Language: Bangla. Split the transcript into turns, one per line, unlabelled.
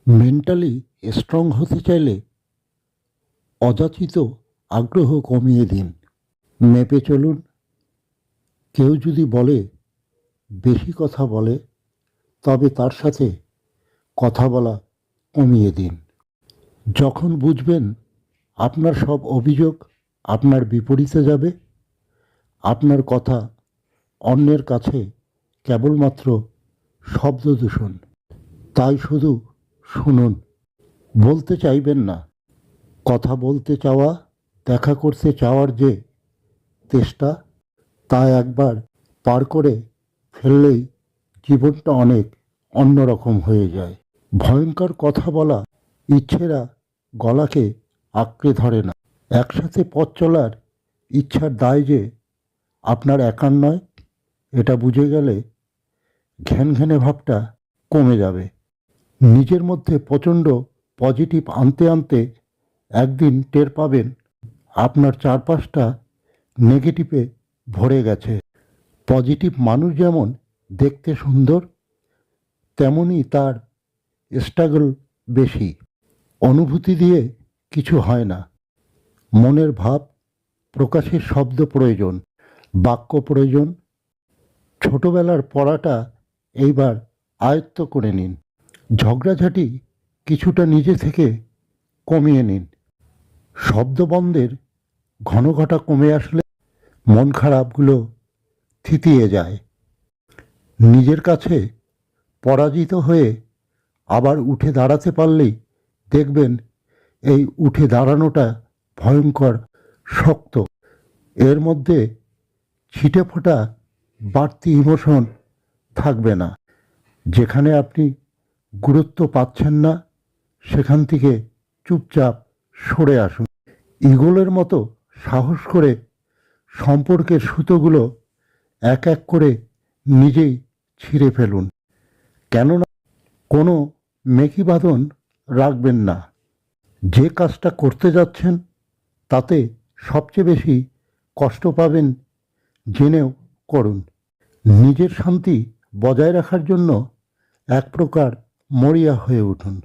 মেন্টালি স্ট্রং হতে চাইলে অযাচিত আগ্রহ কমিয়ে দিন। মেপে চলুন। কেউ যদি বলে বেশি কথা বলে, তবে তার সাথে কথা বলা কমিয়ে দিন। যখন বুঝবেন আপনার সব অভিযোগ আপনার বিপরীতে যাবে, আপনার কথা অন্যের কাছে কেবলমাত্র শব্দদূষণ, তাই শুধু শুনুন। বলতে চাইবেন না। কথা বলতে চাওয়া, দেখা করতে চাওয়ার যে তেষ্টা, তা একবার পার করে ফেললেই জীবনটা অনেক অন্যরকম হয়ে যায়। ভয়ঙ্কর কথা বলা ইচ্ছেরা গলাকে আঁকড়ে ধরে না। একসাথে পথ চলার ইচ্ছার দায় যে আপনার একার নয়, এটা বুঝে গেলে ঘ্যানঘ্যানে ভাবটা কমে যাবে। নিজের মধ্যে প্রচণ্ড পজিটিভ আনতে আনতে একদিন টের পাবেন আপনার চারপাশটা নেগেটিভে ভরে গেছে। পজিটিভ মানুষ যেমন দেখতে সুন্দর, তেমনই তার স্ট্রাগল বেশি। অনুভূতি দিয়ে কিছু হয় না। মনের ভাব প্রকাশের শব্দ প্রয়োজন, বাক্য প্রয়োজন। ছোটবেলার পড়াটা এইবার আয়ত্ত করে নিন। ঝগড়াঝাটি কিছুটা নিজে থেকে কমিয়ে নিন। শব্দবন্ধের ঘনঘটা কমে আসলে মন খারাপগুলো থিতিয়ে যায়। নিজের কাছে পরাজিত হয়ে আবার উঠে দাঁড়াতে পারলেই দেখবেন এই উঠে দাঁড়ানোটা ভয়ঙ্কর শক্ত। এর মধ্যে ছিটে ফোটা বাড়তি ইমোশন থাকবে না। যেখানে আপনি গুরুত্ব পাচ্ছেন না, সেখান থেকে চুপচাপ সরে আসুন। ঈগলের মতো সাহস করে সম্পর্কের সুতোগুলো এক এক করে নিজেই ছিঁড়ে ফেলুন। কেননা কোনো মেকি বাঁধন রাখবেন না। যে কাজটা করতে যাচ্ছেন তাতে সবচেয়ে বেশি কষ্ট পাবেন জেনেও করুন। নিজের শান্তি বজায় রাখার জন্য এক প্রকার মরিয়া হয়ে উঠুন।